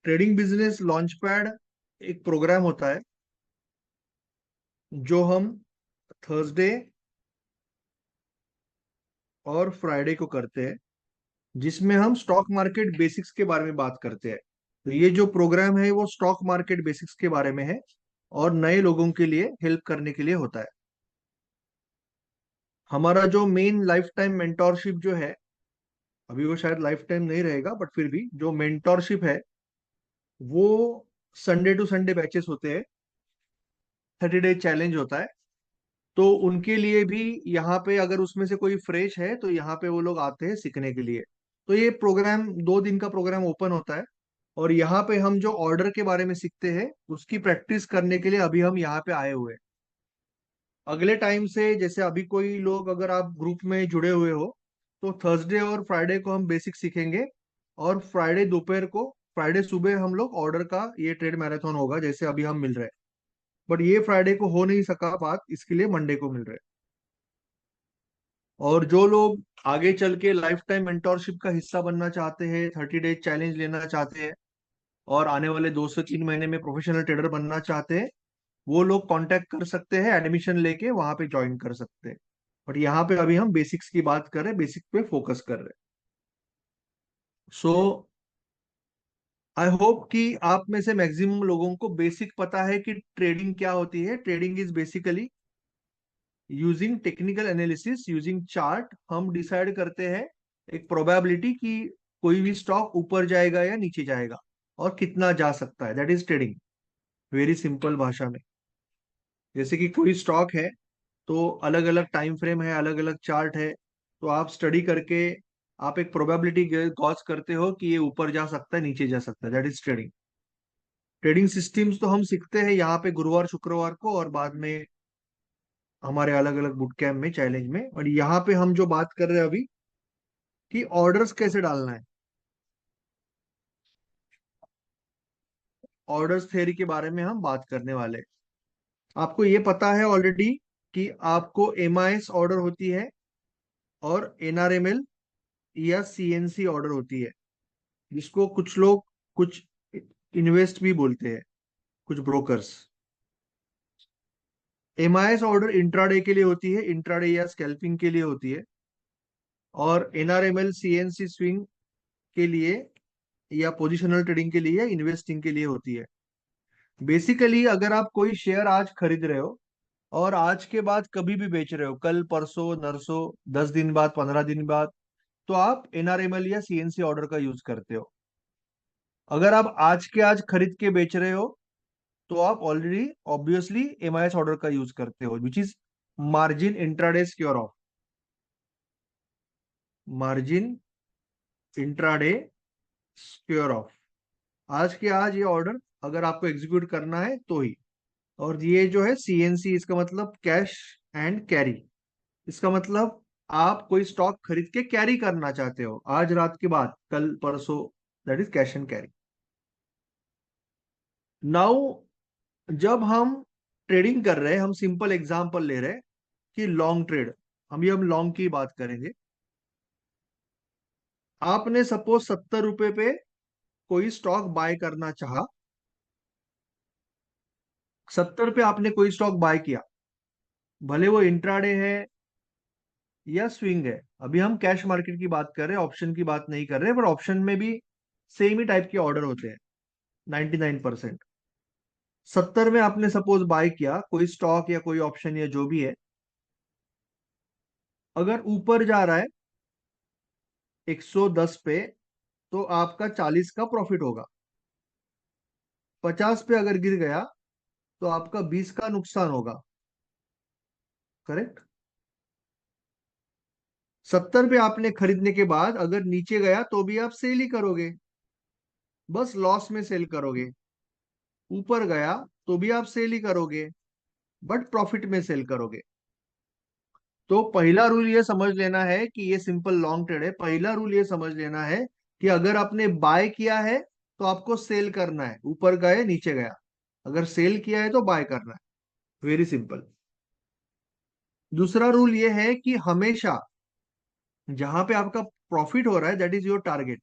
Trading business launch pad एक programme होता है जो हम थर्सडे और फ्राइडे को करते हैं, जिसमें हम स्टॉक मार्केट बेसिक्स के बारे में बात करते हैं। तो ये जो प्रोग्राम है वो स्टॉक मार्केट बेसिक्स के बारे में है और नए लोगों के लिए हेल्प करने के लिए होता है। हमारा जो मेन लाइफ टाइम मेंटोरशिप जो है, अभी वो शायद लाइफ टाइम नहीं रहेगा, बट फिर भी जो मेंटोरशिप है वो संडे टू संडे बैचेस होते हैं। 30 डे चैलेंज होता है। तो उनके लिए भी यहाँ पे अगर उसमें से कोई फ्रेश है तो यहाँ पे वो लोग आते हैं सीखने के लिए। तो ये प्रोग्राम 2 दिन का प्रोग्राम ओपन होता है और यहाँ पे हम जो ऑर्डर के बारे में सीखते हैं उसकी प्रैक्टिस करने के लिए अभी हम यहाँ पे आए हुए हैं। अगले टाइम से जैसे अभी कोई लोग अगर आप ग्रुप में जुड़े हुए हो तो थर्सडे और फ्राइडे को हम बेसिक सीखेंगे और फ्राइडे दोपहर को, फ्राइडे सुबह हम लोग ऑर्डर का ये ट्रेड मैराथन होगा जैसे अभी हम मिल रहे हैं। बट ये फ्राइडे को हो नहीं सका बात, इसके लिए मंडे को मिल रहे हैं। और जो लोग आगे चल के लाइफ टाइम मेंटोरशिप का हिस्सा बनना चाहते हैं, 30 डे चैलेंज लेना चाहते हैं और आने वाले 2 से 3 महीने में प्रोफेशनल ट्रेडर बनना चाहते हैं, वो लोग कांटेक्ट कर सकते हैं, एडमिशन लेके वहां पे ज्वाइन कर सकते हैं। बट यहाँ पे अभी हम बेसिक्स की बात कर रहे हैं, बेसिक पे फोकस कर रहे हैं। सो आई होप कि आप में से मैक्सिमम लोगों को बेसिक पता है कि ट्रेडिंग क्या होती है। Trading is basically using technical analysis, using chart हम डिसाइड करते हैं एक प्रोबेबिलिटी कि कोई भी स्टॉक ऊपर जाएगा या नीचे जाएगा और कितना जा सकता है। That is trading, very simple भाषा में। जैसे कि कोई स्टॉक है तो अलग अलग टाइम फ्रेम है, अलग अलग चार्ट है, तो आप स्टडी करके आप एक प्रोबेबिलिटी गॉस करते हो कि ये ऊपर जा सकता है नीचे जा सकता है। That is trading. Trading systems तो हम सीखते हैं यहाँ पे गुरुवार शुक्रवार को और बाद में हमारे अलग अलग बुट कैम्प में, चैलेंज में। और यहाँ पे हम जो बात कर रहे हैं अभी कि ऑर्डर्स कैसे डालना है, ऑर्डर्स थ्योरी के बारे में हम बात करने वाले हैं। आपको ये पता है ऑलरेडी कि आपको एमआईएस ऑर्डर होती है और एनआरएमएल या सीएनसी ऑर्डर होती है, जिसको कुछ लोग कुछ इन्वेस्ट भी बोलते हैं, कुछ ब्रोकर्स। एमआईएस ऑर्डर इंट्राडे के लिए होती है, इंट्राडे या स्कैल्पिंग के लिए होती है। और एनआरएमएल सीएनसी स्विंग के लिए या पोजिशनल ट्रेडिंग के लिए या इन्वेस्टिंग के लिए होती है। बेसिकली अगर आप कोई शेयर आज खरीद रहे हो और आज के बाद कभी भी बेच रहे हो, कल परसों नरसों, 10 दिन बाद, 15 दिन बाद, तो आप एनआरएमएल या सीएनसी ऑर्डर का यूज करते हो। अगर आप आज के आज खरीद के बेच रहे हो तो आप ऑलरेडी ऑब्वियसली एमआईएस ऑर्डर का यूज करते हो, which is margin intraday square of, margin intraday square of. आज के आज ये ऑर्डर अगर आपको एग्जीक्यूट करना है तो ही। और ये जो है सीएनसी, इसका मतलब कैश एंड कैरी। इसका मतलब आप कोई स्टॉक खरीद के कैरी करना चाहते हो आज रात के बाद, कल परसों। That is cash and carry. Now जब हम ट्रेडिंग कर रहे हैं, हम सिंपल एग्जांपल ले रहे हैं कि लॉन्ग ट्रेड, हम लॉन्ग की बात करेंगे। आपने सपोज 70 रुपए पे कोई स्टॉक बाय करना चाहा, 70 पे आपने कोई स्टॉक बाय किया, भले वो इंट्राडे है या स्विंग है। अभी हम कैश मार्केट की बात कर रहे हैं, ऑप्शन की बात नहीं कर रहे, पर ऑप्शन में भी सेम ही टाइप के ऑर्डर होते हैं 99%। 70 में आपने सपोज बाय किया कोई स्टॉक या कोई ऑप्शन या जो भी है, अगर ऊपर जा रहा है 110 पे तो आपका 40 का प्रॉफिट होगा। 50 पे अगर गिर गया तो आपका 20 का नुकसान होगा। करेक्ट। 70 पे आपने खरीदने के बाद अगर नीचे गया तो भी आप सेल ही करोगे, बस लॉस में सेल करोगे। ऊपर गया तो भी आप सेल ही करोगे, बट प्रॉफिट में सेल करोगे। तो पहला रूल ये समझ लेना है कि ये सिंपल लॉन्ग ट्रेड है। पहला रूल ये समझ लेना है कि अगर आपने बाय किया है तो आपको सेल करना है, ऊपर गए नीचे गया। अगर सेल किया है तो बाय करना है, वेरी सिंपल। दूसरा रूल ये है कि हमेशा जहां पे आपका प्रॉफिट हो रहा है दैट इज योर टारगेट।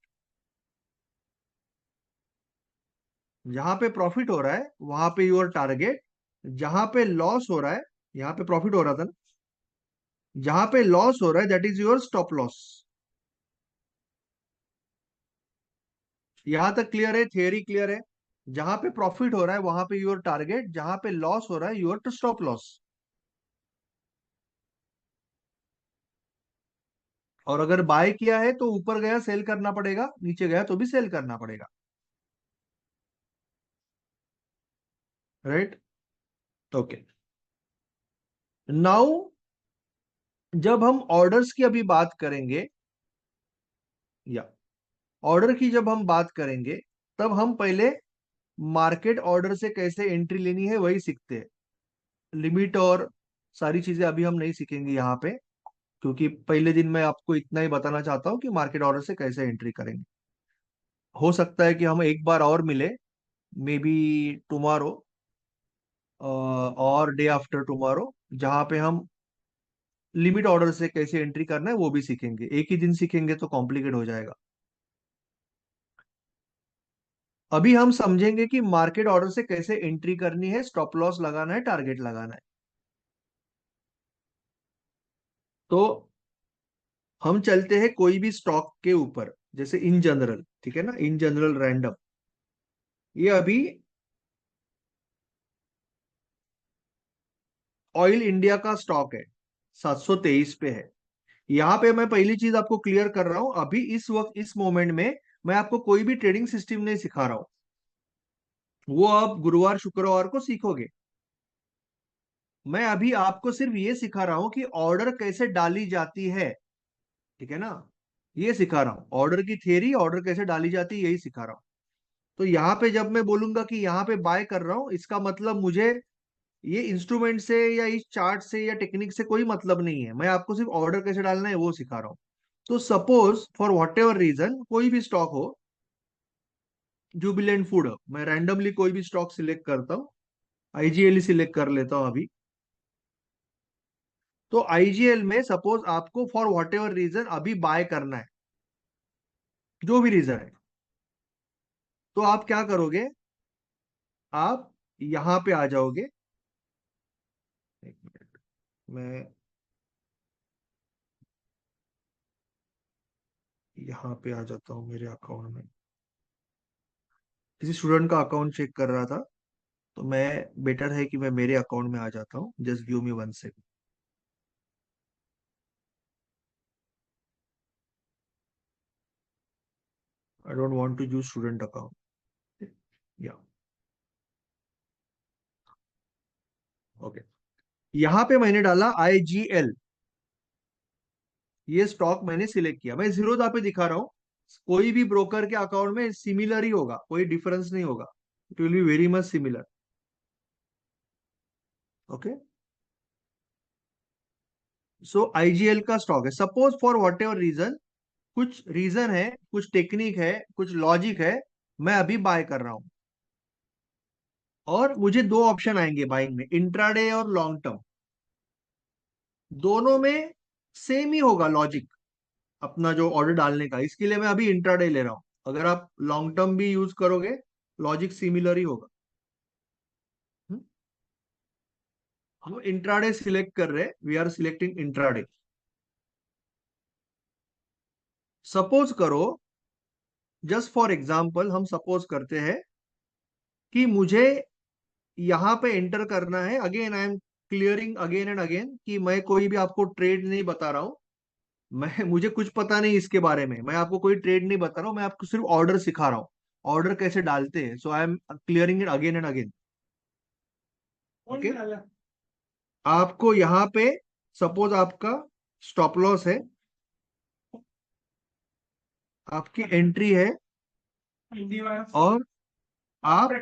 जहां पे प्रॉफिट हो रहा है वहां पे योर टारगेट, जहां पे लॉस हो रहा है, यहाँ पे प्रॉफिट हो रहा था ना, जहां पे लॉस हो रहा है that is your stop loss. यहां तक क्लियर है, थियरी क्लियर है। जहां पे प्रॉफिट हो रहा है वहां पे योर टारगेट, जहां पे लॉस हो रहा है योर स्टॉप लॉस। और अगर बाय किया है तो ऊपर गया सेल करना पड़ेगा, नीचे गया तो भी सेल करना पड़ेगा। राइट। ओके। नाउ जब हम ऑर्डर्स की अभी बात करेंगे, या ऑर्डर की जब हम बात करेंगे, तब हम पहले मार्केट ऑर्डर से कैसे एंट्री लेनी है वही सीखते हैं। लिमिट और सारी चीजें अभी हम नहीं सीखेंगे यहाँ पे, क्योंकि पहले दिन मैं आपको इतना ही बताना चाहता हूँ कि मार्केट ऑर्डर से कैसे एंट्री करेंगे। हो सकता है कि हम एक बार और मिले, मे बी टुमारो और डे आफ्टर टुमारो, जहाँ पे हम लिमिट ऑर्डर से कैसे एंट्री करना है वो भी सीखेंगे। एक ही दिन सीखेंगे तो कॉम्प्लिकेट हो जाएगा। अभी हम समझेंगे कि मार्केट ऑर्डर से कैसे एंट्री करनी है, स्टॉप लॉस लगाना है, टारगेट लगाना है। तो हम चलते हैं कोई भी स्टॉक के ऊपर, जैसे इन जनरल, ठीक है ना, इन जनरल रैंडम। ये अभी ऑयल इंडिया का स्टॉक है, 723 पे है। यहाँ पे मैं पहली चीज आपको क्लियर कर रहा हूं, अभी इस वक्त इस मोमेंट में मैं आपको कोई भी ट्रेडिंग सिस्टम नहीं सिखा रहा हूं। वो आप गुरुवार शुक्रवार को सीखोगे। मैं अभी आपको सिर्फ ये सिखा रहा हूं कि ऑर्डर कैसे डाली जाती है, ठीक है ना। ये सिखा रहा हूं, ऑर्डर की थियरी, ऑर्डर कैसे डाली जाती है, यही सिखा रहा हूं। तो यहाँ पे जब मैं बोलूंगा कि यहाँ पे बाय कर रहा हूं, इसका मतलब मुझे ये इंस्ट्रूमेंट से या इस चार्ट से या टेक्निक से कोई मतलब नहीं है। मैं आपको सिर्फ ऑर्डर कैसे डालना है वो सिखा रहा हूँ। तो suppose for whatever reason कोई भी स्टॉक हो, जुबिलेंट फूड, मैं रैंडमली कोई भी स्टॉक सिलेक्ट करता हूँ, आईजीएल सिलेक्ट कर लेता हूँ अभी। तो आईजीएल में सपोज आपको फॉर वॉट एवर रीजन अभी बाय करना है, जो भी रीजन है, तो आप क्या करोगे, आप यहां पे आ जाओगे। एक मिनट, मैं यहाँ पे आ जाता हूँ मेरे अकाउंट में। किसी स्टूडेंट का अकाउंट चेक कर रहा था, तो मैं, बेटर है कि मैं मेरे अकाउंट में आ जाता हूँ। Just give me 1 second. I don't want to use student account. या ओके, यहाँ पे मैंने डाला आईजीएल, ये स्टॉक मैंने सिलेक्ट किया। मैं जीरोधा पे दिखा रहा हूँ, कोई भी ब्रोकर के अकाउंट में सिमिलर ही होगा, कोई डिफरेंस नहीं होगा। It will be very much similar. Okay. So IGL का स्टॉक है, suppose for whatever reason, कुछ रीजन है, कुछ टेक्निक है, कुछ लॉजिक है, मैं अभी बाय कर रहा हूं। और मुझे दो ऑप्शन आएंगे बाइंग में, इंट्राडे और लॉन्ग टर्म। दोनों में सेम ही होगा लॉजिक, अपना जो ऑर्डर डालने का। इसके लिए मैं अभी इंट्राडे ले रहा हूं। अगर आप लॉन्ग टर्म भी यूज करोगे, लॉजिक सिमिलर ही होगा। हम्म? हम इंट्राडे सिलेक्ट कर रहे हैं, we are selecting intraday. Suppose करो, जस्ट फॉर एग्जांपल हम सपोज करते हैं कि मुझे यहाँ पे एंटर करना है। Again I am clearing again and again कि मैं कोई भी आपको ट्रेड नहीं बता रहा हूँ। मैं, मुझे कुछ पता नहीं इसके बारे में, मैं आपको कोई ट्रेड नहीं बता रहा हूँ, मैं आपको सिर्फ ऑर्डर सिखा रहा हूँ, ऑर्डर कैसे डालते हैं। So I am clearing it again and again. Okay. आपको यहाँ पे सपोज आपका स्टॉप लॉस है, आपकी एंट्री है, और आप,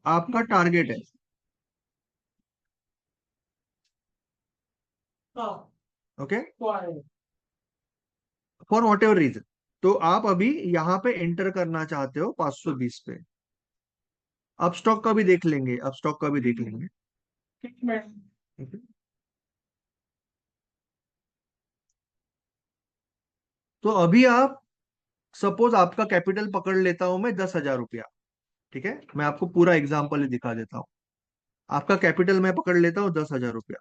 आपका टारगेट है। Okay, for whatever reason. तो आप अभी यहाँ पे एंटर करना चाहते हो 520 पे। अब स्टॉक का भी देख लेंगे, अब स्टॉक का भी देख लेंगे। ठीक है? तो अभी आप सपोज आपका कैपिटल पकड़ लेता हूं मैं 10,000 रुपया। ठीक है, मैं आपको पूरा एग्जाम्पल ही दिखा देता हूँ। आपका कैपिटल मैं पकड़ लेता हूँ 10,000 रुपया।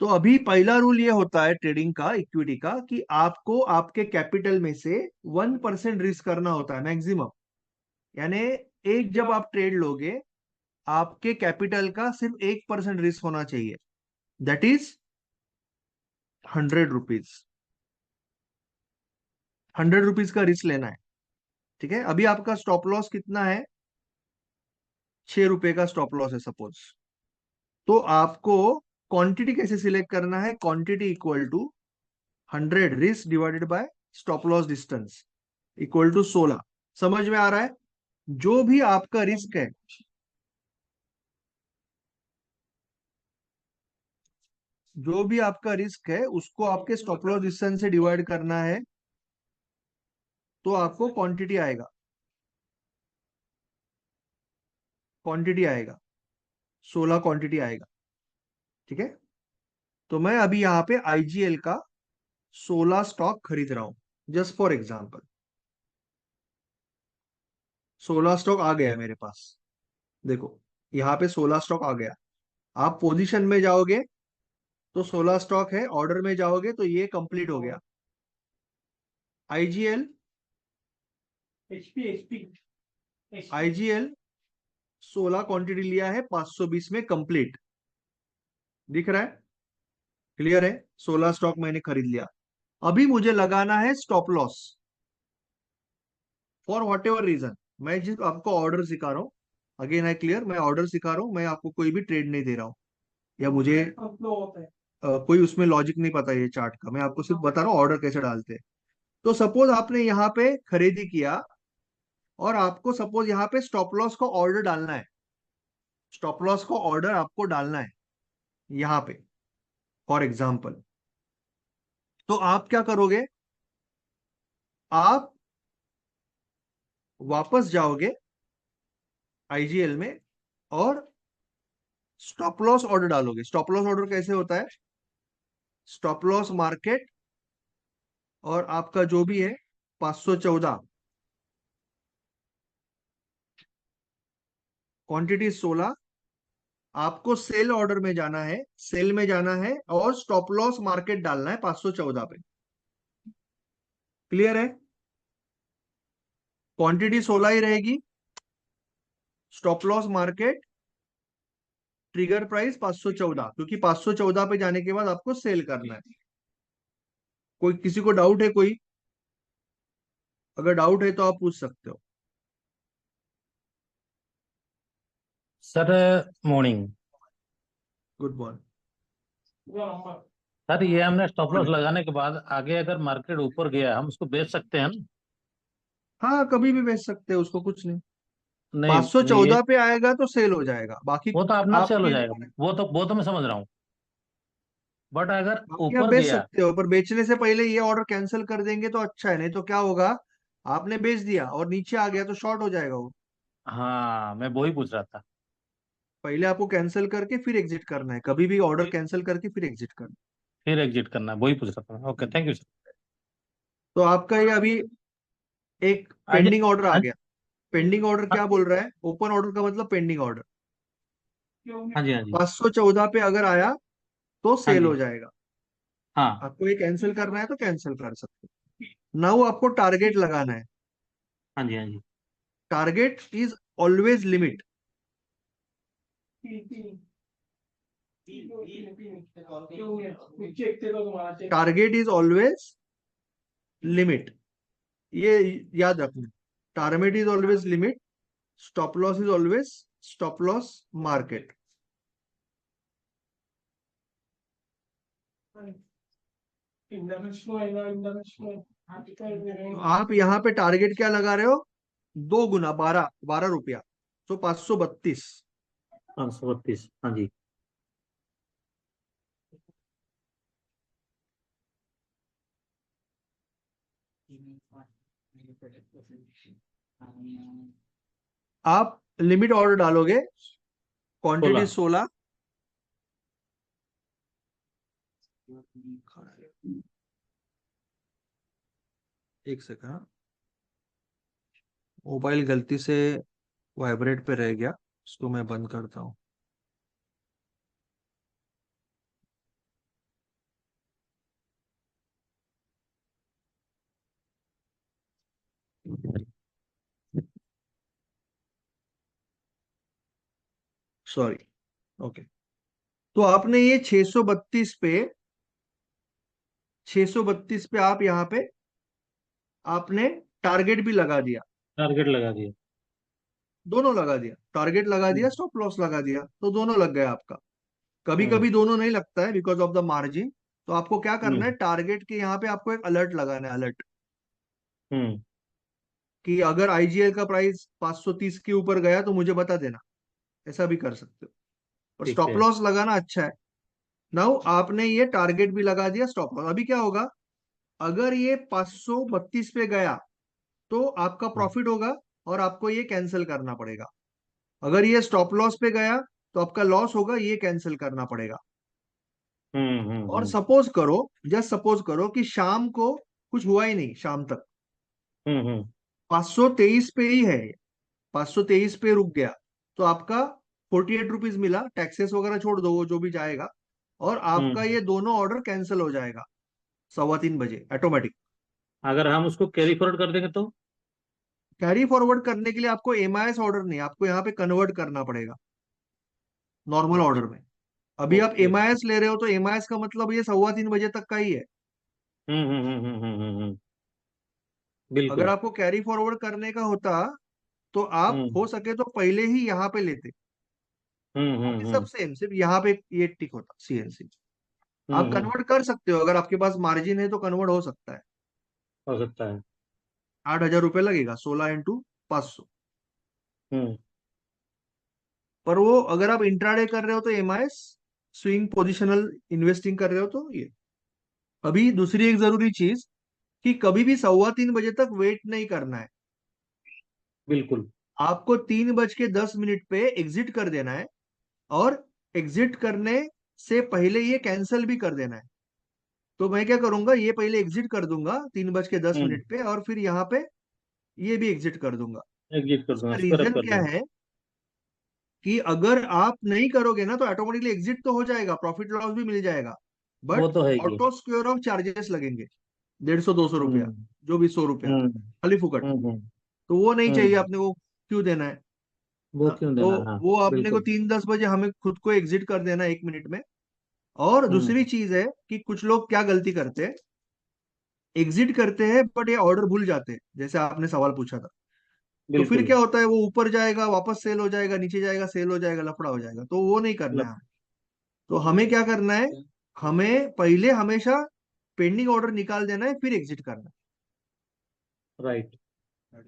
तो अभी पहला रूल ये होता है ट्रेडिंग का, इक्विटी का, कि आपको आपके कैपिटल में से 1% रिस्क करना होता है मैक्सिमम। यानी एक जब आप ट्रेड लोगे, आपके कैपिटल का सिर्फ 1% रिस्क होना चाहिए। That is 100 rupees. 100 रुपीज का रिस्क लेना है। ठीक है, अभी आपका स्टॉप लॉस कितना है? 6 रुपए का स्टॉप लॉस है सपोज। तो आपको क्वांटिटी कैसे सिलेक्ट करना है? Quantity equal to 100 risk divided by stop loss distance equal to 16। समझ में आ रहा है? जो भी आपका रिस्क है, जो भी आपका रिस्क है उसको आपके स्टॉप लॉस डिस्टेंस से डिवाइड करना है, तो आपको क्वांटिटी आएगा। क्वांटिटी आएगा, 16 क्वांटिटी आएगा। ठीक है, तो मैं अभी यहाँ पे आईजीएल का 16 स्टॉक खरीद रहा हूं, जस्ट फॉर एग्जाम्पल। 16 स्टॉक आ गया मेरे पास। देखो, यहाँ पे 16 स्टॉक आ गया। आप पोजीशन में जाओगे तो 16 स्टॉक है, ऑर्डर में जाओगे तो ये कंप्लीट हो गया। आईजीएल, आईजीएल 16 क्वांटिटी लिया है, 520 में कंप्लीट। दिख रहा है? क्लियर है? 16 स्टॉक मैंने खरीद लिया। अभी मुझे लगाना है stop loss for whatever reason. मैं जिस आपको ऑर्डर सिखा रहा हूँ, अगेन आई क्लियर, मैं ऑर्डर सिखा रहा हूँ, मैं आपको कोई भी ट्रेड नहीं दे रहा हूँ, या मुझे कोई उसमें लॉजिक नहीं पता ये चार्ट का। मैं आपको सिर्फ बता रहा हूँ ऑर्डर कैसे डालते हैं। तो सपोज आपने यहाँ पे खरीदी किया, और आपको सपोज यहाँ पे स्टॉप लॉस का ऑर्डर डालना है। स्टॉप लॉस का ऑर्डर आपको डालना है यहाँ पे, फॉर एग्जाम्पल। तो आप क्या करोगे? आप वापस जाओगे आईजीएल में, और स्टॉप लॉस ऑर्डर डालोगे। स्टॉप लॉस ऑर्डर कैसे होता है? स्टॉप लॉस मार्केट, और आपका जो भी है 514, क्वांटिटी 16। आपको सेल ऑर्डर में जाना है, सेल में जाना है, और स्टॉप लॉस मार्केट डालना है 514 पे। क्लियर है? क्वांटिटी 16 ही रहेगी, stop loss market, trigger price 514, क्योंकि 514 पे जाने के बाद आपको सेल करना है। कोई किसी को डाउट है कोई? अगर डाउट है तो आप पूछ सकते हो। Sir, morning. Good morning. Sir, ये हमने स्टॉप लॉस लगाने के बाद आगे अगर मार्केट ऊपर गया हम उसको बेच सकते हैं ना? हाँ, कभी भी बेच सकते हैं उसको, कुछ नहीं। नहीं, ये 514 पे आएगा तो सेल हो जाएगा, बाकी वो तो अपने आप सेल हो आपके, जाएगा। वो तो मैं समझ रहा हूँ। बट अगर बाकी आप ऊपर बेच गया। सकते हो, पर बेचने से पहले ये ऑर्डर कैंसिल कर देंगे तो अच्छा है। नहीं तो क्या होगा, आपने बेच दिया और नीचे आ गया तो शॉर्ट हो जाएगा वो। हाँ, मैं वो ही पूछ रहा था। पहले आपको कैंसिल करके फिर एग्जिट करना है, कभी भी ऑर्डर कैंसिल करके फिर एग्जिट करना फिर एग्जिट करना है, वही पूछ रहा था। Okay, thank you sir. है। तो आपका ये अभी एक आज। पेंडिंग ऑर्डर आ आज। गया। पेंडिंग ऑर्डर हाँ। क्या बोल रहा है? ओपन ऑर्डर का मतलब पेंडिंग ऑर्डर। हाँ जी, हाँ जी। 514 पे अगर आया तो हाँ सेल हो जी। जाएगा। हाँ। आपको ये कैंसिल करना है तो कैंसिल कर सकते हो। नाउ आपको टारगेट लगाना है। हाँ जी, हाँ जी। Target is always limit. Target is always limit, ये याद रखना। Target is always limit, stop loss is always stop loss market. आप यहाँ पे टारगेट क्या लगा रहे हो? 2 गुना, 12 12 रुपया, तो 532। 532, हाँ जी। आप लिमिट ऑर्डर डालोगे, क्वांटिटी 16। 16। एक सेकंड, मोबाइल गलती से वाइब्रेट पे रह गया, उसको मैं बंद करता हूँ। सॉरी। ओके। तो आपने ये 632 पे, 632 पे आप यहाँ पे आपने टारगेट भी लगा दिया, टारगेट लगा दिया। दोनों लगा दिया, टारगेट लगा दिया, हम्म। स्टॉप लॉस लगा दिया, तो दोनों लग गया आपका। कभी हम्म। कभी दोनों नहीं लगता है बिकॉज ऑफ द मार्जिन। तो आपको क्या करना है, हम्म। टारगेट के यहाँ पे आपको एक अलर्ट लगाना है, अलर्ट, हम्म। कि अगर आईजीएल का प्राइस 530 के ऊपर गया तो मुझे बता देना। ऐसा भी कर सकते हो। और ठीक स्टॉप है। लॉस लगाना अच्छा है। नाउ आपने ये टारगेट भी लगा दिया, स्टॉप लॉस। अभी क्या होगा, अगर ये 532 पे गया तो आपका हम्म। प्रॉफिट होगा और आपको ये कैंसिल करना पड़ेगा। अगर ये स्टॉप लॉस पे गया तो आपका लॉस होगा, ये कैंसिल करना पड़ेगा। हम्म। हम्म। और सपोज करो, जस्ट सपोज करो कि शाम को कुछ हुआ ही नहीं, शाम तक हम्म। हम्म। 523 पे ही है, 523 पे रुक गया, तो आपका 48 रुपीज मिला, टैक्सेस वगैरह छोड़ दो, वो जो भी जाएगा। और आपका हम्म। ये दोनों ऑर्डर कैंसिल हो जाएगा 3:15 बजे ऑटोमेटिक। अगर हम उसको कैरी फॉरवर्ड कर देंगे तो? कैरी फॉरवर्ड करने के लिए आपको एमआईएस ऑर्डर नहीं, आपको यहाँ पे कन्वर्ट करना पड़ेगा नॉर्मल ऑर्डर अच्छा। में। अभी आप ओके। एमआईएस ले रहे हो तो एमआईएस का मतलब ये 3:15 बजे तक का ही है। हम्म। हम्म। हम्म। हम्म। अगर बिल्कुल। आपको कैरी फॉरवर्ड करने का होता तो आप हम्म। हो सके तो पहले ही यहाँ पे लेते। हम्म। बाकी हम्म। सब सेम, सिर्फ यहाँ पे ये टिक होता सीएनसी। आप हम्म। कन्वर्ट कर सकते हो, अगर आपके पास मार्जिन है तो कन्वर्ट हो सकता है। हो सकता है। 8,000 रुपये लगेगा, 16 × 500। हम्म। पर वो अगर आप इंट्राडे कर रहे हो तो एमआईएस, स्विंग पोजिशनल इन्वेस्टिंग कर रहे हो तो ये। अभी दूसरी एक जरूरी चीज, कि कभी भी 3:15 बजे तक वेट नहीं करना है। बिल्कुल। आपको 3:10 पे एग्जिट कर देना है। और एग्जिट करने से पहले ये कैंसिल भी कर देना है। तो मैं क्या करूंगा, ये पहले एग्जिट कर दूंगा 3:10 हम्म। पे, और फिर यहाँ पे ये भी एग्जिट कर दूंगा। एग्जिट कर इसका दूंगा, स्क्वायर अप रीजन कर क्या दूंगा। है, कि अगर आप नहीं करोगे ना तो ऑटोमेटिकली एग्जिट तो हो जाएगा, प्रॉफिट लॉस भी मिल जाएगा, वो बट तो है ही। ऑटो स्क्वेयर ऑफ चार्जेस लगेंगे, 150-200 रुपया, हम्म। जो भी 100 रुपया, हम्म। खाली फुकट। हम्म। तो वो नहीं चाहिए हम्म। अपने को, क्यों देना है। वो हाँ, क्यों तो देना, हाँ। वो अपने को बिल्कुल। 3:10 बजे हमें खुद को एग्जिट कर देना है 1 मिनट में। और दूसरी हम्म। चीज है कि कुछ लोग क्या गलती करते हैं, एग्जिट करते हैं बट ये ऑर्डर भूल जाते हैं, जैसे आपने सवाल पूछा था। तो फिर बिल्कुल। क्या होता है, वो ऊपर जाएगा वापस सेल हो जाएगा, नीचे जाएगा सेल हो जाएगा, लफड़ा हो जाएगा, तो वो नहीं करना है लग। हमें। तो हमें क्या करना है, हमें पहले हमेशा पेंडिंग ऑर्डर निकाल देना है, फिर एग्जिट करना राइट। है।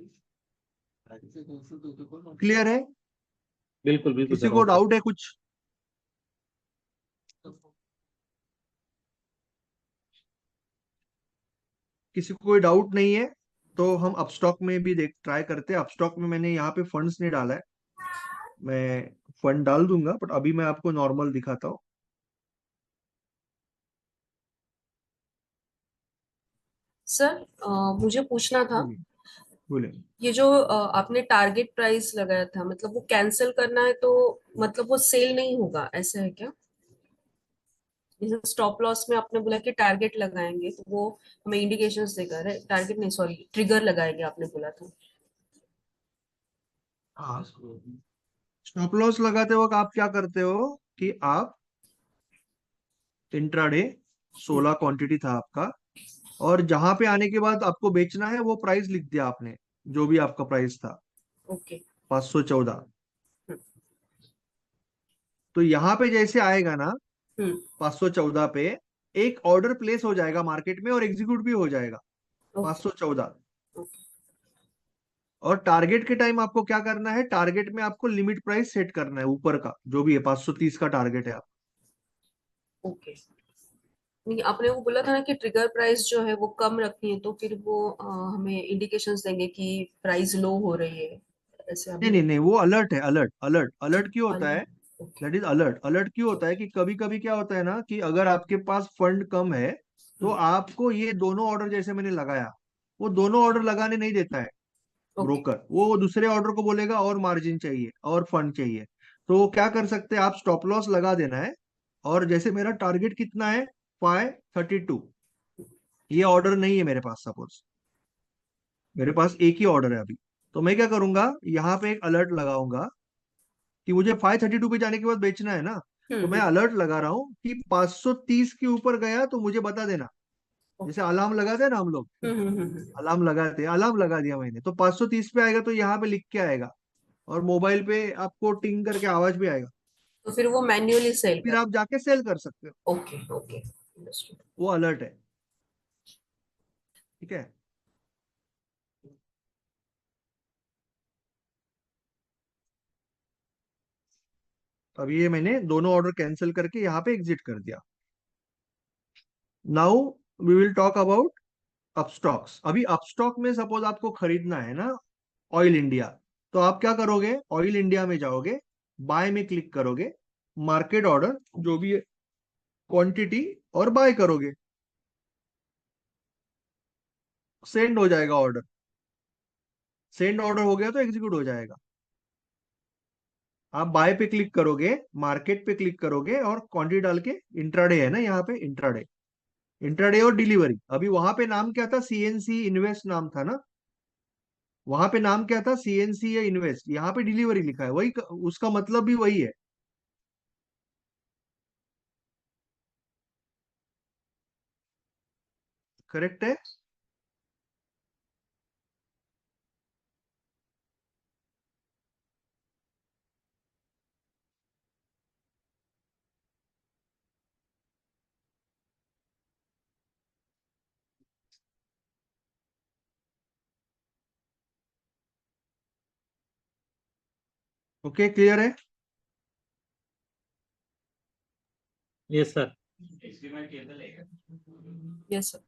क्लियर है? बिल्कुल बिल्कुल किसी सर, को ओके। डाउट है कुछ? किसी को कोई डाउट नहीं है तो हम अपस्टॉक में भी देख ट्राई करते हैं। अपस्टॉक में मैंने यहाँ पे फंड्स नहीं डाला है, मैं फंड डाल दूंगा, बट अभी मैं आपको नॉर्मल दिखाता हूँ। सर मुझे पूछना था, बोलिए, बोलिए। ये जो आपने टारगेट प्राइस लगाया था, मतलब वो कैंसिल करना है तो मतलब वो सेल नहीं होगा, ऐसा है क्या? जैसे स्टॉप लॉस में आपने बोला कि टारगेट लगाएंगे तो वो हमें इंडिकेशंस देगा, टारगेट नहीं सॉरी ट्रिगर लगाएंगे आपने बोला था। हाँ, स्टॉप लॉस लगाते वक्त आप क्या करते हो, कि आप इंट्राडे, 16 क्वांटिटी था आपका, और जहां पे आने के बाद आपको बेचना है वो प्राइस लिख दिया आपने, जो भी आपका प्राइस था, ओके। 514। हम्म। तो यहाँ पे जैसे आएगा ना हम्म। 514 पे, एक ऑर्डर प्लेस हो जाएगा मार्केट में और एग्जीक्यूट भी हो जाएगा ओके। 514। ओके। और टारगेट के टाइम आपको क्या करना है, टारगेट में आपको लिमिट प्राइस सेट करना है, ऊपर का जो भी है 530 का टारगेट है आप। ओके। नहीं, आपने वो बोला था ना कि ट्रिगर प्राइस जो है वो कम रखनी है, तो फिर वो हमें इंडिकेशंस देंगे कि प्राइस लो हो रही है, ऐसे नहीं अभी। नहीं नहीं, वो अलर्ट है, अलर्ट अलर्ट अलर्ट क्यों होता है, okay. That is alert. Alert क्यों होता है कि कभी कभी क्या होता है ना, कि अगर आपके पास फंड कम है तो आपको ये दोनों ऑर्डर जैसे मैंने लगाया, वो दोनों ऑर्डर लगाने नहीं देता है ओके। ब्रोकर। वो दूसरे ऑर्डर को बोलेगा और मार्जिन चाहिए और फंड चाहिए। तो वो क्या कर सकते हैं, आप स्टॉप लॉस लगा देना है। और जैसे मेरा टारगेट कितना है, 532, ये ऑर्डर नहीं है मेरे पास, सपोज मेरे पास एक ही ऑर्डर है अभी। तो मैं क्या करूंगा, यहाँ पे एक अलर्ट लगाऊंगा कि मुझे 532 पे जाने के बाद बेचना है ना। तो मैं हम्म। अलर्ट लगा रहा हूँ कि 530 के ऊपर गया तो मुझे बता देना। जैसे ओके। अलार्म लगाते हैं ना हम लोग, अलार्म लगाते हैं, अलार्म लगा दिया मैंने, तो 530 पे आएगा तो यहाँ पे लिख के आएगा, और मोबाइल पे आपको टिंग करके आवाज भी आएगा। तो फिर वो मैन्युअली सेल फिर कर। आप जाके सेल कर सकते हो। Okay okay, understood. वो अलर्ट है। ठीक है। अब ये मैंने दोनों ऑर्डर कैंसिल करके यहाँ पे एग्जिट कर दिया। Now we will talk about Upstox. अभी अपस्टॉक में सपोज आपको खरीदना है ना ऑयल इंडिया, तो आप क्या करोगे, ऑयल इंडिया में जाओगे, बाय में क्लिक करोगे, मार्केट ऑर्डर जो भी है क्वांटिटी, और बाय करोगे, सेंड हो जाएगा ऑर्डर। सेंड ऑर्डर हो गया तो एग्जीक्यूट हो जाएगा। आप बाय पे क्लिक करोगे, मार्केट पे क्लिक करोगे, और क्वांटिटी डाल के, इंट्राडे है ना यहाँ पे, इंट्राडे, इंट्राडे और डिलीवरी। अभी वहां पे नाम क्या था, सीएनसी इन्वेस्ट नाम था ना, वहां पे नाम क्या था, सीएनसी या इन्वेस्ट, यहाँ पे डिलीवरी लिखा है, वही उसका मतलब भी वही है। करेक्ट है। ओके, क्लियर है। Yes sir. Yes sir.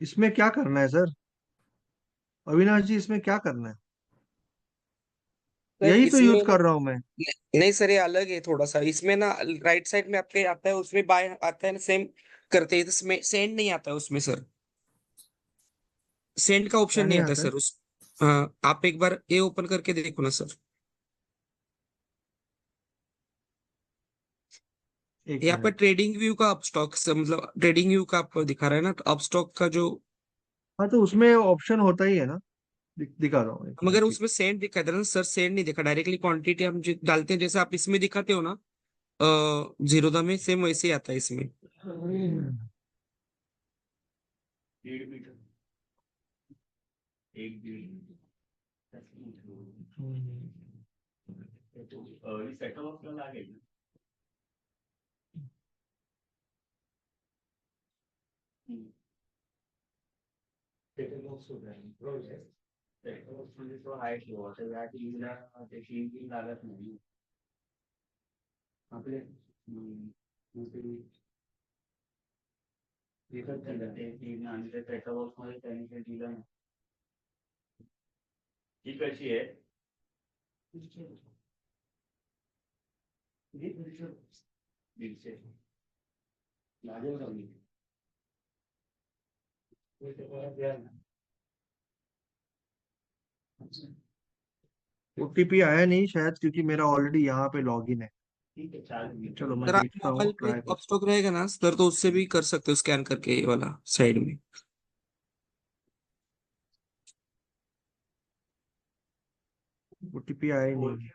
इसमें क्या करना है सर, अविनाश जी, इसमें क्या करना है? सर यही तो यूज इसमें ना, कर रहा हूं मैं। नहीं सर, ये अलग है थोड़ा सा। इसमें ना राइट साइड में आपके आता है, उसमें बाय आता है ना, सेम करते हैं। इसमें सेंड नहीं आता है उसमें सर, सेंड का क्या ऑप्शन नहीं नहीं आता है आता है? सर उस। हाँ, आप एक बार ये ओपन करके देखो ना सर। एक यहाँ पे मिनट। ट्रेडिंग व्यू का अप स्टॉक, मतलब ट्रेडिंग व्यू का आपको दिखा रहा है ना, तो अप स्टॉक का जो, हाँ, तो उसमें ऑप्शन होता ही है ना। दिखा रहा हूँ, एक मगर मिनट, ठीक। उसमें सेंड दिखा दे रहा है ना सर, सेंड नहीं दिखा। डायरेक्टली क्वांटिटी हम जो डालते हैं, जैसे आप इसमें दिखाते हो ना, जीरोधा में सेम वैसे ही आता है इसमें। ओटीपी आया नहीं शायद, क्योंकि मेरा ऑलरेडी यहाँ पे लॉगिन है। चलो मैं सर आप देखता हूँ, मोबाइल पे ट्राई कर। अप स्टॉक रहेगा ना सर, तो उससे भी कर सकते हो, स्कैन करके ये वाला साइड में। ओटीपी आया ही नहीं।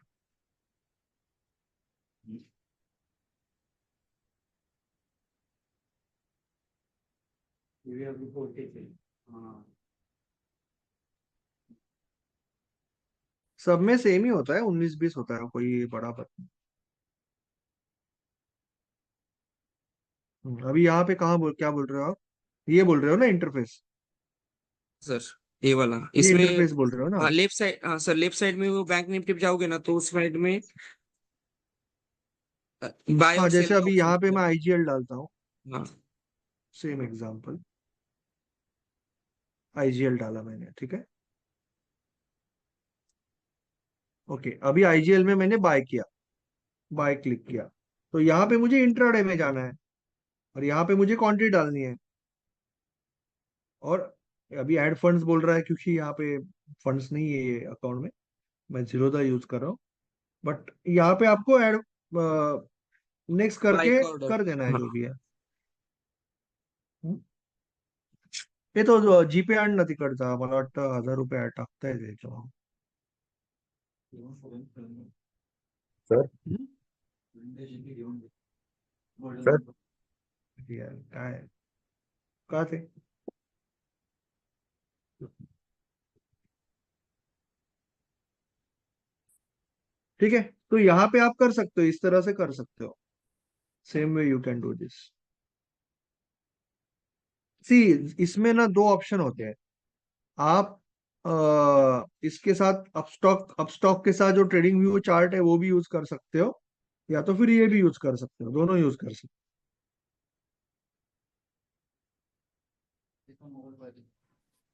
सब में सेम ही होता है, 19-20 होता है, कोई बड़ा अभी यहाँ पे कहाँ क्या बोल रहे हो आप? ये बोल रहे हो ना इंटरफेस? सर ये वाला ये इसमें, इंटरफेस बोल रहे हो ना? हाँ लेफ्ट साइड, हाँ सर लेफ्ट साइड में वो बैंक निफ्टी पे जाओगे ना, तो उस साइड में बाय हाँ, और सेल जैसे का अभी ऑप्शन यहाँ पे दिखता मैं आईजीएल डालता हूँ, है। हाँ सेम एग्जांपल, आईजीएल डाला मैंने, ठीक है। ओके, अभी आईजीएल में मैंने बाय किया, बाय क्लिक किया, तो यहाँ पे मुझे इंट्राडे में जाना है, और यहाँ पे मुझे क्वांटिटी डालनी है। और अभी ऐड फंड्स बोल रहा है क्योंकि यहाँ पे फंड्स नहीं है ये अकाउंट में, मैं जीरोधा यूज कर रहा हूँ। बट यहाँ पे आपको ऐड नेक्स्ट बाय करके का ऑर्डर। कर देना है हाँ जो भी है। हम्म. हे तो जीपे ऍड नाही करता, मला वाटतं 1000 रुपये ऍड टाकता येते याच्यावर. सर हम्म? सर यार काय का ते ठीक है, तो यहाँ पे आप कर सकते हो, इस तरह से कर सकते हो. Same way you can do this. See, इसमें ना दो ऑप्शन होते हैं. आप इसके साथ अपस्टॉक के साथ जो ट्रेडिंग व्यू चार्ट है वो भी यूज कर सकते हो, या तो फिर ये भी यूज कर सकते हो, दोनों यूज कर सकते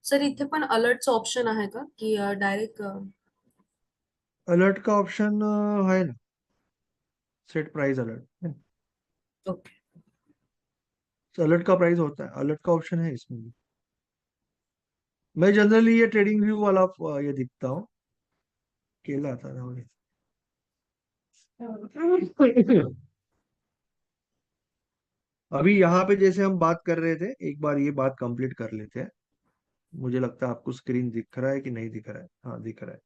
सर इथे पण अलर्टचं ऑप्शन आहे का की डायरेक्ट? हो. अलर्ट का ऑप्शन है ना, set price alert. Okay. Alert का प्राइस होता है, अलर्ट का ऑप्शन है इसमें भी. मैं जनरली ये ट्रेडिंग व्यू वाला ये दिखता हूँ, केला था ना मुझे. अभी यहाँ पे जैसे हम बात कर रहे थे, एक बार ये बात कंप्लीट कर लेते हैं. मुझे लगता है आपको स्क्रीन दिख रहा है कि नहीं दिख रहा है, हाँ दिख रहा है.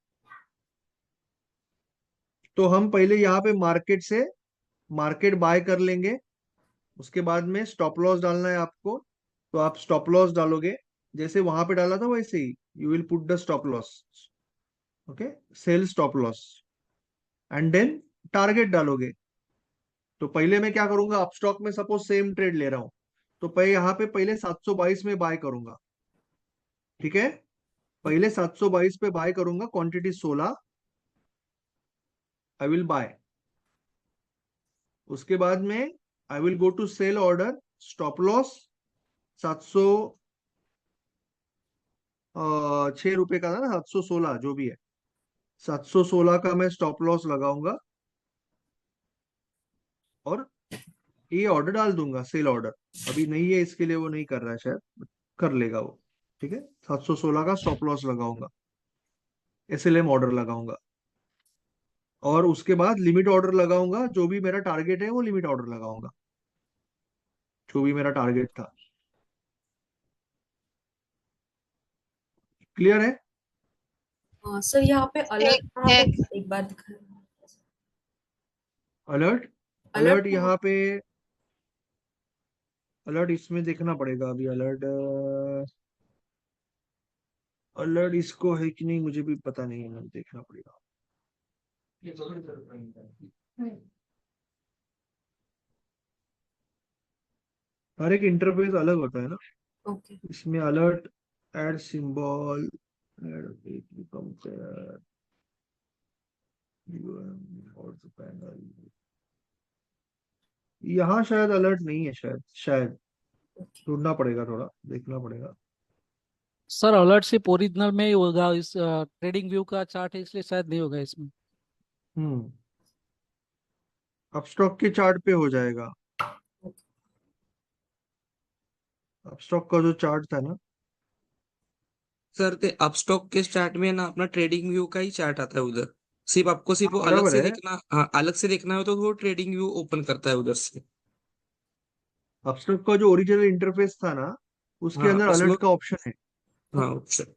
तो हम पहले यहाँ पे मार्केट से मार्केट बाय कर लेंगे. उसके बाद में स्टॉप लॉस डालना है आपको, तो आप स्टॉप लॉस डालोगे, जैसे वहां पे डाला था वैसे ही you will put the stop loss. Okay, sell stop loss and then target डालोगे. तो पहले मैं क्या करूंगा, अपस्टॉक में सपोज सेम ट्रेड ले रहा हूं, तो पहले यहाँ पे पहले 722 में बाय करूंगा. ठीक है, पहले 722 पे बाय करूंगा, क्वांटिटी 16, आई विल बाय. उसके बाद में I will go to sell order, stop loss 706 रुपए का था ना, 716 जो भी है, 716 का मैं स्टॉप लॉस लगाऊंगा और ये ऑर्डर डाल दूंगा, सेल ऑर्डर. अभी नहीं है इसके लिए, वो नहीं कर रहा है शायद, कर लेगा वो. ठीक है, 716 का स्टॉप लॉस लगाऊंगा, एसएलएम ऑर्डर लगाऊंगा, और उसके बाद लिमिट ऑर्डर लगाऊंगा. जो भी मेरा टारगेट है वो लिमिट ऑर्डर लगाऊंगा, जो भी मेरा टारगेट था. क्लियर है? सर यहाँ पे अलर्ट कहाँ पे एक बार दिखाएं? अलर्ट, अलर्ट अलर्ट यहाँ पे, अलर्ट इसमें देखना पड़ेगा अभी. अलर्ट, अलर्ट इसको है कि नहीं मुझे भी पता नहीं है, देखना पड़ेगा. हर एक इंटरफेस अलग होता है ना. ओके. इसमें alert, add symbol, add compare, panel, यहाँ शायद अलर्ट नहीं है, शायद ढूंढना पड़ेगा, थोड़ा देखना पड़ेगा. सर अलर्ट सिर्फ ओरिजिनल में ही होगा, इस ट्रेडिंग व्यू का चार्ट है इसलिए शायद नहीं होगा इसमें। हम्म, अपस्टॉक के चार्ट पे हो जाएगा. अपस्टॉक का जो चार्ट था ना, सर ते अपस्टॉक के चार्ट में ना अपना ट्रेडिंग व्यू का ही चार्ट आता है उधर। सिर्फ आपको सिर्फ हाँ वो अलग बराबर से है. देखना, हाँ अलग से देखना हो तो वो ट्रेडिंग व्यू ओपन करता है उधर से। अपस्टॉक का जो ओरिजिनल इंटरफेस था ना, उसके हाँ अंदर उसमें, अलर्ट का ऑप्शन है. हाँ ऑप्शन।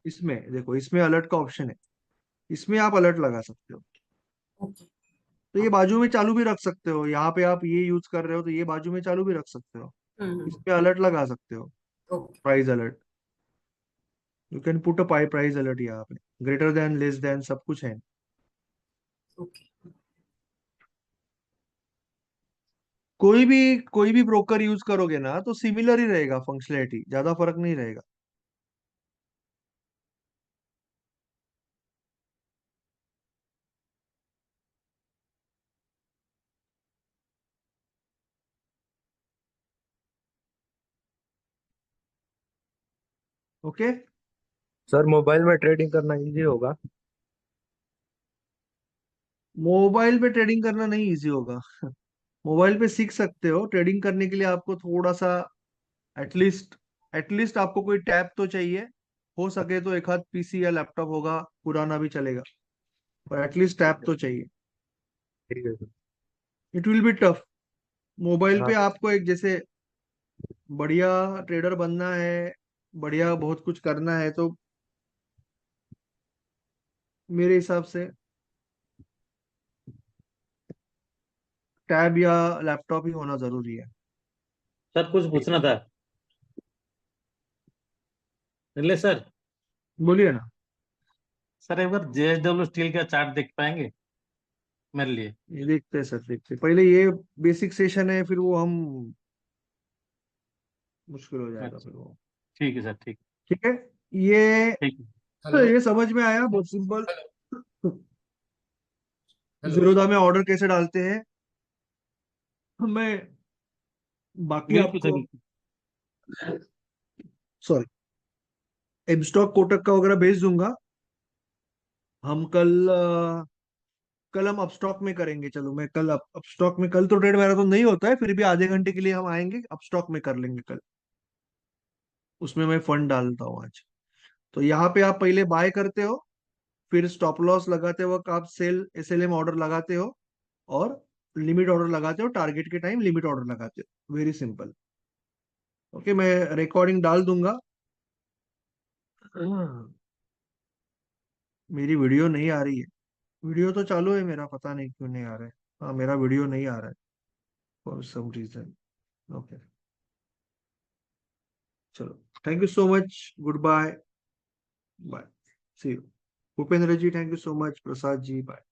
इसमें देखो, इसमें अलर्ट का ऑप्शन है, इसमें आप अलर्ट लगा सकते हो. ओके. तो ये बाजू में चालू भी रख सकते हो, यहाँ पे आप ये यूज कर रहे हो तो ये बाजू में चालू भी रख सकते हो. हम्म. इसमें अलर्ट लगा सकते हो, okay. Price alert. You can put a price alert यहाँ पे, ग्रेटर देन, लेस देन, सब कुछ है. ओके. कोई भी ब्रोकर यूज करोगे ना तो सिमिलर ही रहेगा, फंक्शनैलिटी ज्यादा फर्क नहीं रहेगा. ओके. सर मोबाइल में ट्रेडिंग करना इजी होगा? मोबाइल पे ट्रेडिंग करना नहीं इजी होगा. मोबाइल पे सीख सकते हो ट्रेडिंग करने के लिए, आपको थोड़ा सा एटलीस्ट एटलीस्ट आपको कोई टैब तो चाहिए, हो सके तो एक आध पीसी या लैपटॉप होगा, पुराना भी चलेगा, पर एटलीस्ट टैब तो चाहिए। ठीक है sir. It will be tough. Mobile हाँ पे आपको एक जैसे बढ़िया ट्रेडर बनना है, बढ़िया बहुत कुछ करना है, तो मेरे हिसाब से टैब या लैपटॉप ही होना जरूरी है। सर कुछ ठीक पूछना था। ले सर। बोलिए ना। सर एक बार जेएसडब्ल्यू स्टील का चार्ट देख पाएंगे मेरे लिए? ये देखते हैं सर, देखते हैं। पहले ये बेसिक सेशन है, फिर वो हम मुश्किल हो जाएगा अच्छा, फिर वो। ठीक है सर, ठीक। ठीक है। ये ठीक है। हेलो ये समझ में आया, बहुत सिंपल। हेलो जीरोधा में ऑर्डर कैसे डालते हैं, मैं बाकी बिल्कुल सर, आपको, बिल्कुल। सॉरी, एमस्टॉक कोटक का वगैरह भेज दूंगा। हम कल हम अपस्टॉक में करेंगे। चलो मैं कल अपस्टॉक में, कल तो ट्रेड मैराथन नहीं होता है, फिर भी आधे घंटे के लिए हम आएंगे, अपस्टॉक में कर लेंगे कल। उसमें मैं फंड डालता हूँ आज। तो यहाँ पे आप पहले बाय करते हो, फिर स्टॉप लॉस लगाते वक्त आप सेल एसएलएम ऑर्डर लगाते हो, और लिमिट ऑर्डर लगाते हो, टारगेट के टाइम लिमिट ऑर्डर लगाते हो। Very simple. ओके, मैं रिकॉर्डिंग डाल दूंगा। मेरी वीडियो नहीं आ रही है। वीडियो तो चालू है मेरा, पता नहीं क्यों नहीं आ रहा है। हाँ, मेरा वीडियो नहीं आ रहा है फॉर सम रीजन। ओके, चलो, thank you so much, goodbye, bye, see you. Bhupendra ji thank you so much, Prasad ji bye.